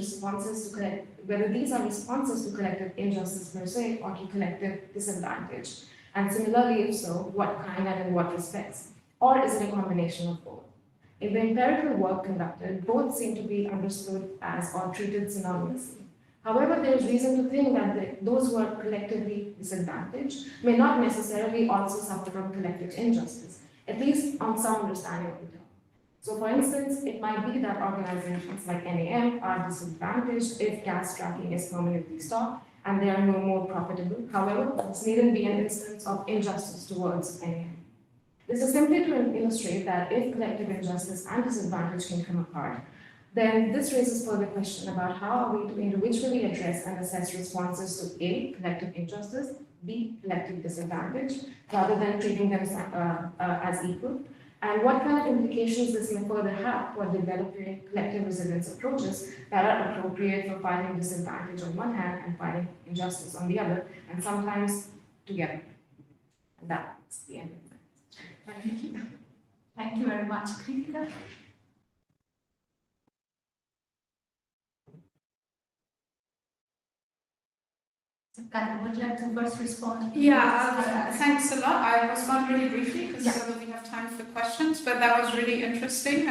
Speaker 3: are responses to collective injustice per se or to collective disadvantage. And similarly, if so, what kind and in what respects? Or is it a combination of both? In the empirical work conducted, both seem to be understood as or treated synonymously. However, there is reason to think that those who are collectively disadvantaged may not necessarily also suffer from collective injustice, at least on some understanding of the term. So for instance, it might be that organizations like NAM are disadvantaged if gas fracking is permanently stopped and they are no more profitable. However, this needn't be an instance of injustice towards NAM. This is simply to illustrate that if collective injustice and disadvantage can come apart, then this raises further question about how are we to individually address and assess responses to A, collective injustice, B, collective disadvantage, rather than treating them as equal, and what kind of implications this may further have for developing collective resilience approaches that are appropriate for fighting disadvantage on one hand and fighting injustice on the other, and sometimes together. And that's the end of it.
Speaker 1: Thank you. Thank you very much, Kritika. Katherine, would you like to first respond?
Speaker 2: Yeah, thanks a lot. I'll respond really briefly because so that we have time for questions, but that was really interesting.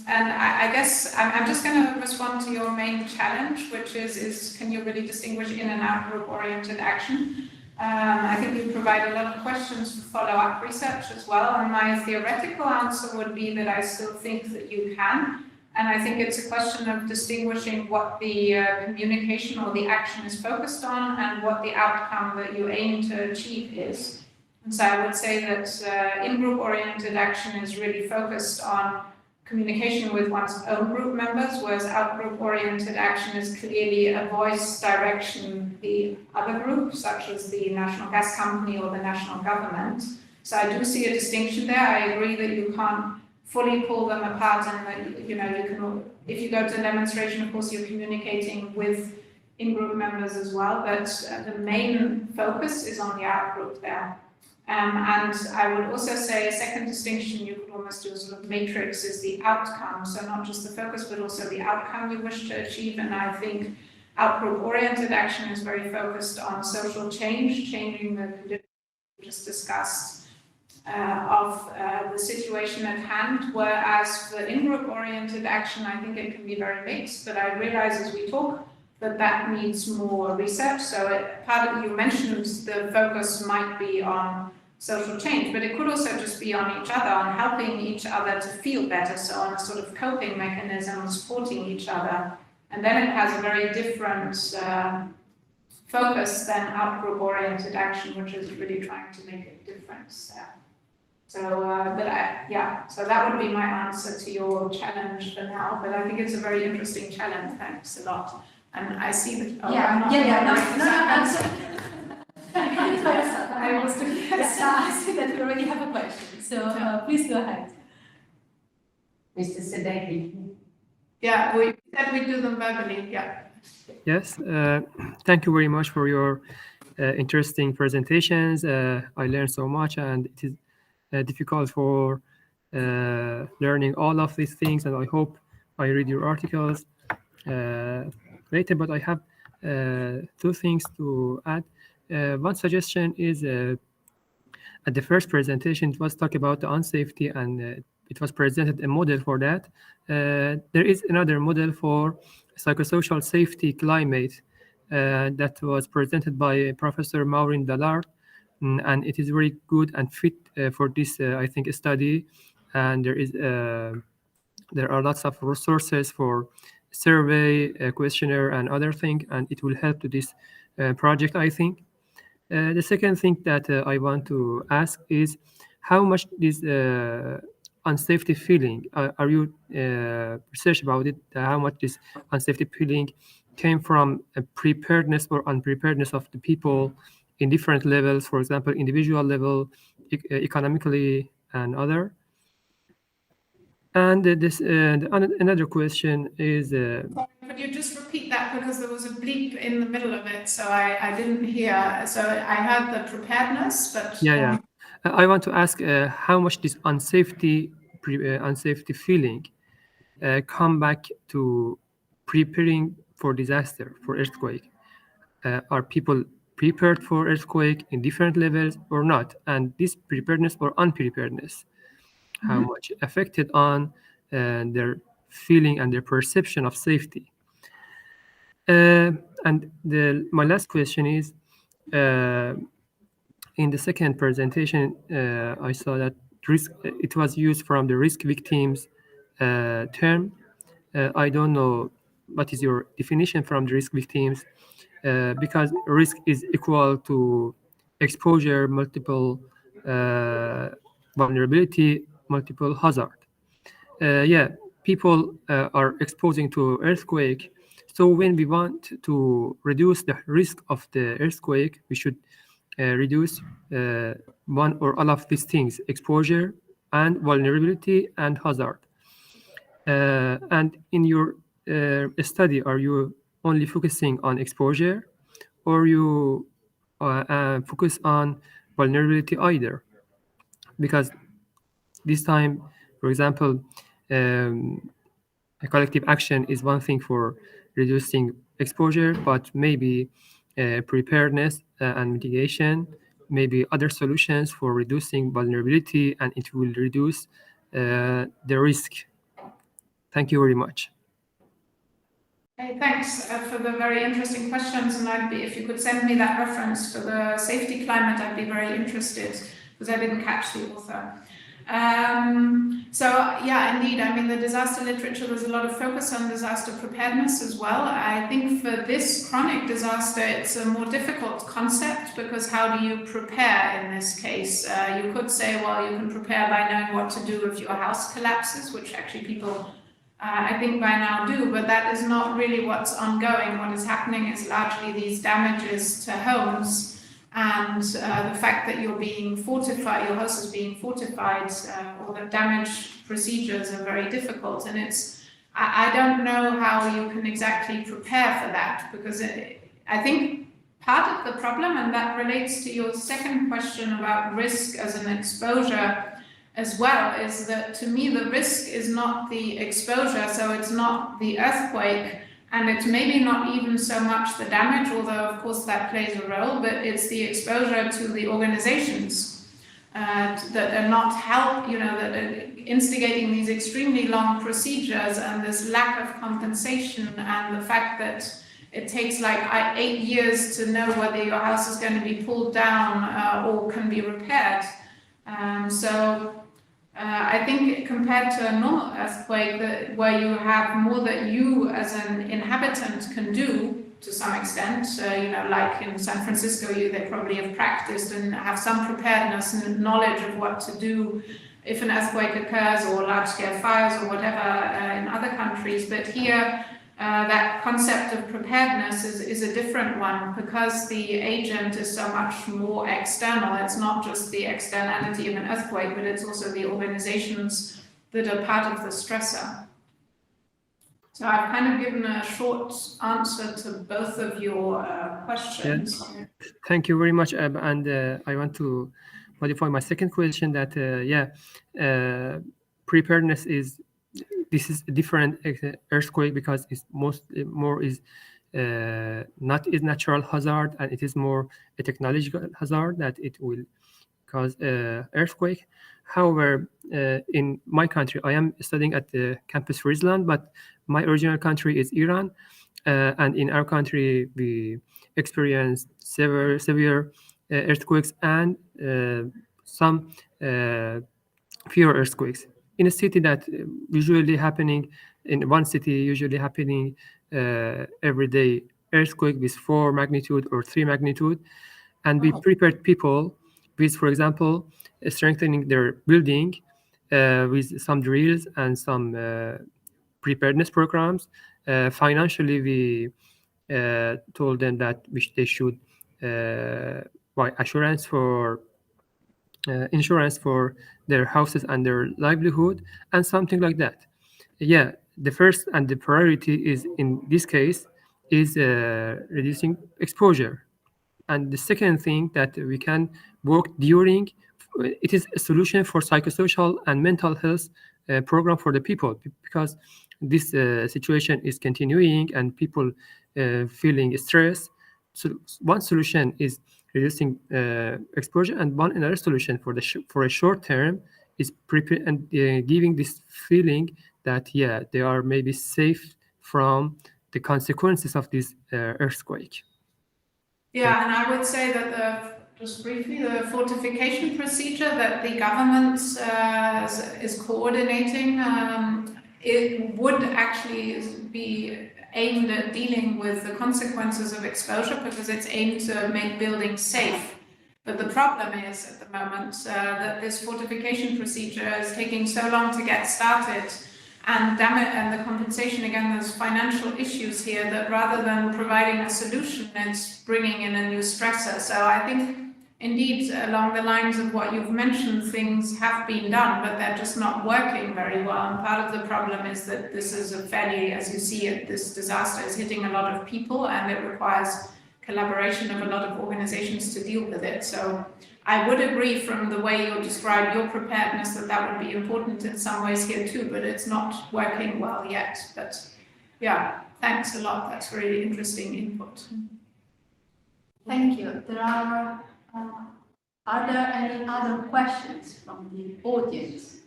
Speaker 2: And I guess I'm just going to respond to your main challenge, which is can you really distinguish in and out group oriented action? I think you provide a lot of questions for follow-up research as well, and my theoretical answer would be that I still think that you can, and I think it's a question of distinguishing what the communication or the action is focused on and what the outcome that you aim to achieve is. And so I would say that in-group oriented action is really focused on communication with one's own group members, whereas out-group oriented action is clearly a voice direction the other group, such as the national gas company or the national government. So I do see a distinction there. I agree that you can't fully pull them apart, and that, you can, if you go to a demonstration, of course, you're communicating with in-group members as well, but the main focus is on the out-group there. And I would also say a second distinction you could almost do a sort of matrix is the outcome. So not just the focus, but also the outcome you wish to achieve. And I think out-group oriented action is very focused on social change, changing the conditions we just discussed of the situation at hand. Whereas for in-group oriented action, I think it can be very mixed, but I realize as we talk that needs more research. So part of you mentioned the focus might be on social change, but it could also just be on each other, on helping each other to feel better. So on a sort of coping mechanism, supporting each other. And then it has a very different focus than out-group oriented action, which is really trying to make a difference there. So, so that would be my answer to your challenge for now, but I think it's a very interesting challenge. Thanks a lot. And I see that. Oh,
Speaker 1: I was to I see that we already have a question, so please go ahead.
Speaker 4: Mr. Sadeghi.
Speaker 2: Yeah, we said we do them verbally. Yeah.
Speaker 5: Yes. Thank you very much for your interesting presentations. I learned so much, and it is difficult for learning all of these things. And I hope I read your articles later, but I have two things to add. One suggestion is at the first presentation, it was talk about the unsafety, and it was presented a model for that. There is another model for psychosocial safety climate that was presented by Professor Maureen Dallard, and it is very good and fit for this, I think, study. And there are lots of resources for survey, questionnaire, and other things, and it will help to this project, I think. The second thing that I want to ask is how much this unsafety feeling, are you research about it, how much this unsafety feeling came from a preparedness or unpreparedness of the people in different levels, for example, individual level, economically, and other. And another question is...
Speaker 2: Could you just repeat that, because there was a bleep in the middle of it, so I didn't hear. So I heard the preparedness, but...
Speaker 5: Yeah. I want to ask how much this unsafety feeling come back to preparing for disaster, for earthquake. Are people prepared for earthquake in different levels or not? And this preparedness or unpreparedness, how much affected on their feeling and their perception of safety? And my last question is, in the second presentation, I saw that it was used from the risk victims term. I don't know what is your definition from the risk victims, because risk is equal to exposure, multiple vulnerability, multiple hazard. People are exposing to earthquake. So when we want to reduce the risk of the earthquake, we should reduce one or all of these things: exposure and vulnerability and hazard. And in your study, are you only focusing on exposure, or you focus on vulnerability either? Because this time, for example, a collective action is one thing for reducing exposure, but maybe preparedness and mitigation, maybe other solutions for reducing vulnerability, and it will reduce the risk. Thank you very much.
Speaker 2: Hey, thanks for the very interesting questions, and if you could send me that reference for the safety climate, I'd be very interested, because I didn't catch the author. So yeah, indeed, I mean, the disaster literature, there's a lot of focus on disaster preparedness as well. I think for this chronic disaster, it's a more difficult concept, because how do you prepare in this case? You could say, well, you can prepare by knowing what to do if your house collapses, which actually people I think by now do, but that is not really what's ongoing. What is happening is largely these damages to homes, and the fact that you're being fortified, your house is being fortified, or the damage procedures are very difficult. And I don't know how you can exactly prepare for that, because I think part of the problem, and that relates to your second question about risk as an exposure as well, is that to me the risk is not the exposure, so it's not the earthquake, and it's maybe not even so much the damage, although of course that plays a role, but it's the exposure to the organizations that are not that are instigating these extremely long procedures, and this lack of compensation, and the fact that it takes like 8 years to know whether your house is going to be pulled down or can be repaired. I think compared to a normal earthquake, where you have more that you as an inhabitant can do to some extent, like in San Francisco, they probably have practiced and have some preparedness and knowledge of what to do if an earthquake occurs, or large-scale fires, or whatever in other countries. But here, that concept of preparedness is a different one, because the agent is so much more external. It's not just the externality of an earthquake, but it's also the organizations that are part of the stressor. So I've kind of given a short answer to both of your questions.
Speaker 5: Yeah. Thank you very much, and I want to modify my second question that preparedness is a different earthquake, because it's more is not a natural hazard, and it is more a technological hazard that it will cause earthquake. However, in my country, I am studying at the campus Friesland, but my original country is Iran, and in our country we experienced severe earthquakes and some fewer earthquakes. In a city that usually happening every day, earthquake with 4 magnitude or 3 magnitude, and we prepared people with, for example, strengthening their building with some drills and some preparedness programs. Financially, we told them that they should buy insurance for their houses and their livelihood, and something like that. Yeah, the first and the priority is, in this case, is reducing exposure. And the second thing that we can work during, it is a solution for psychosocial and mental health program for the people, because this situation is continuing and people feeling stress. So one solution is reducing exposure, and another solution for a short term is prepare and giving this feeling that they are maybe safe from the consequences of this earthquake.
Speaker 2: Yeah, and I would say that just briefly, the fortification procedure that the government is coordinating, it would actually be aimed at dealing with the consequences of exposure, because it's aimed to make buildings safe. But the problem is, at the moment, that this fortification procedure is taking so long to get started, and the compensation, again, there's financial issues here, that rather than providing a solution, it's bringing in a new stressor. So I think, indeed, along the lines of what you've mentioned, things have been done, but they're just not working very well. And part of the problem is that this is a fairly, as you see it, this disaster is hitting a lot of people, and it requires collaboration of a lot of organizations to deal with it. So I would agree, from the way you describe your preparedness, that would be important in some ways here too, but it's not working well yet. But yeah, thanks a lot. That's really interesting input.
Speaker 1: Thank you. Are there any other questions from the audience?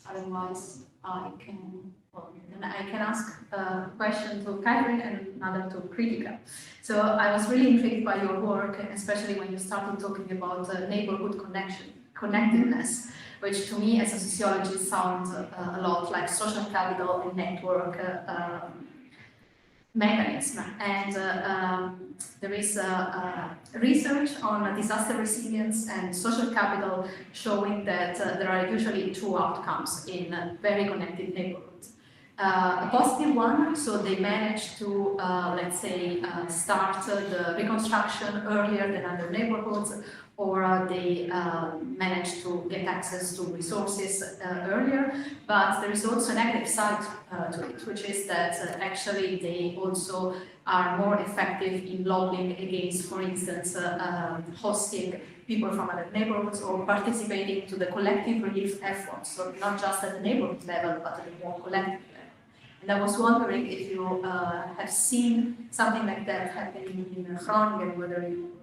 Speaker 1: Otherwise, I can and I can ask a question to Katherine and another to Kritika. So I was really intrigued by your work, especially when you started talking about neighborhood connectedness, which to me as a sociologist sounds a lot like social capital and network mechanism. And there is research on disaster resilience and social capital showing that there are usually two outcomes in very connected neighborhoods. A positive one, so they manage to, let's say, start the reconstruction earlier than other neighborhoods, or they manage to get access to resources earlier. But there is also a negative side to it, which is that actually they also are more effective in lobbying against, for instance, hosting people from other neighborhoods or participating to the collective relief efforts, so not just at the neighborhood level, but at the more collective level. And I was wondering if you have seen something like that happening in Groningen, whether you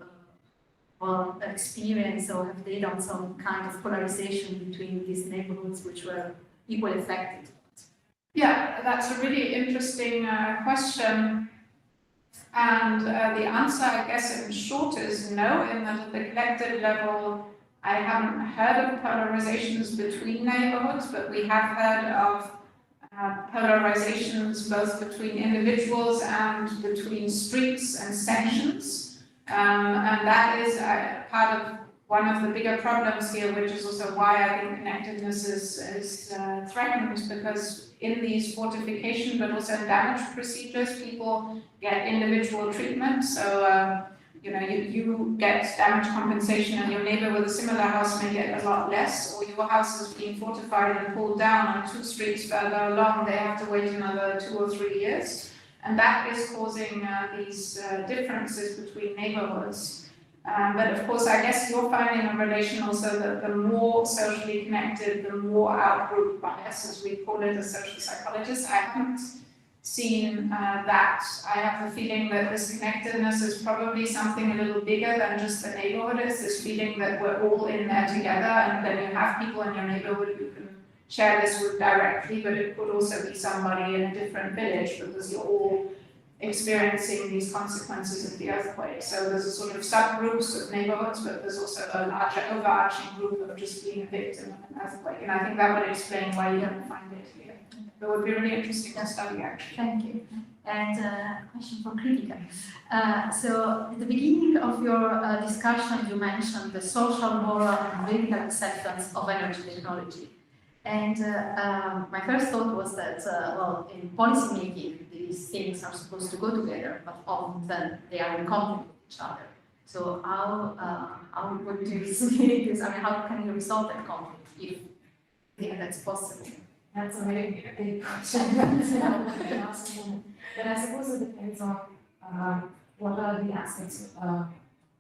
Speaker 1: experience or have data on some kind of polarization between these neighborhoods which were equally affected.
Speaker 2: Yeah, that's a really interesting question. And the answer, I guess, in short is no, in that at the collective level, I haven't heard of polarizations between neighborhoods, but we have heard of polarizations both between individuals and between streets and sections. And that is part of one of the bigger problems here, which is also why I think connectedness is threatened, because in these fortification but also in damage procedures, people get individual treatment. So you get damage compensation and your neighbor with a similar house may get a lot less, or your house is being fortified and pulled down on 2 streets further along, they have to wait another 2 or 3 years. And that is causing these differences between neighborhoods. But of course, I guess you're finding a relation also that the more socially connected, the more out-group bias, as we call it as social psychologists. I haven't seen that. I have the feeling that this connectedness is probably something a little bigger than just the neighborhood. It's this feeling that we're all in there together, and then you have people in your neighborhood who can share this with directly, but it could also be somebody in a different village because you're all experiencing these consequences of the earthquake. So there's a sort of subgroups of neighborhoods, but there's also a larger overarching group of just being a victim of an earthquake. And I think that would explain why you don't find it here. It would be really interesting to study, actually.
Speaker 1: Thank you. And a question for Kritika. So at the beginning of your discussion, you mentioned the social, moral, and political acceptance of energy technology. And my first thought was that, well, in policy making, these things are supposed to go together, but often they are in conflict with each other. So how would you see this? I mean, how can you resolve that conflict if that's possible?
Speaker 3: That's a very big question. But I suppose it depends on what are the aspects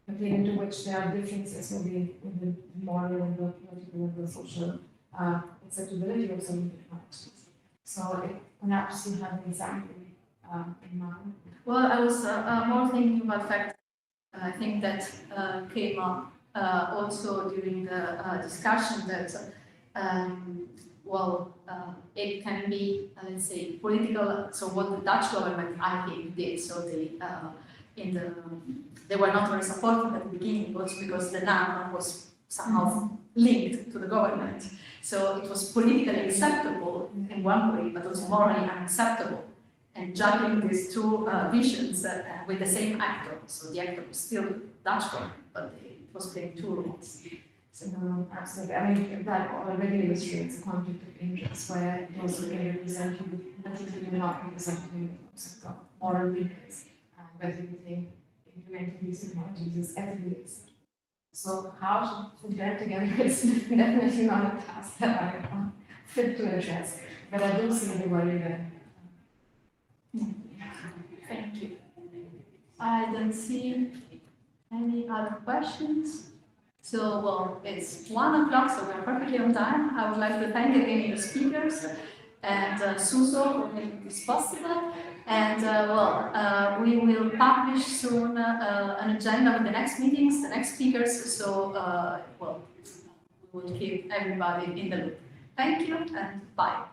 Speaker 3: pertaining to which there are differences maybe in the moral and the political and the social acceptability of certain technologies. So perhaps you have an example in mind.
Speaker 1: Well, I was more thinking about the fact, I think that came up also during the discussion that it can be, let's say, political. So what the Dutch government, I think, did. So they were not very supportive at the beginning, also because the NAM was somehow linked to the government. So it was politically acceptable in one way, but also morally unacceptable. And juggling these two visions with the same actor. So the actor was still Dutch government, but it was playing 2 roles.
Speaker 3: So, absolutely. I mean, that already illustrates a conflict of interest where those who can represent you will not represent you of moral leaders, whether you think implementing these technologies is ethically acceptable. So how to get together is definitely not a task that I fit to address, but I do see the worry there.
Speaker 1: Thank you. I don't see any other questions. So, well, it's 1 o'clock, so we're perfectly on time. I would like to thank again your speakers and SuSo for making this possible. And, we will publish soon an agenda with the next meetings, the next speakers. So, we will keep everybody in the loop. Thank you and bye.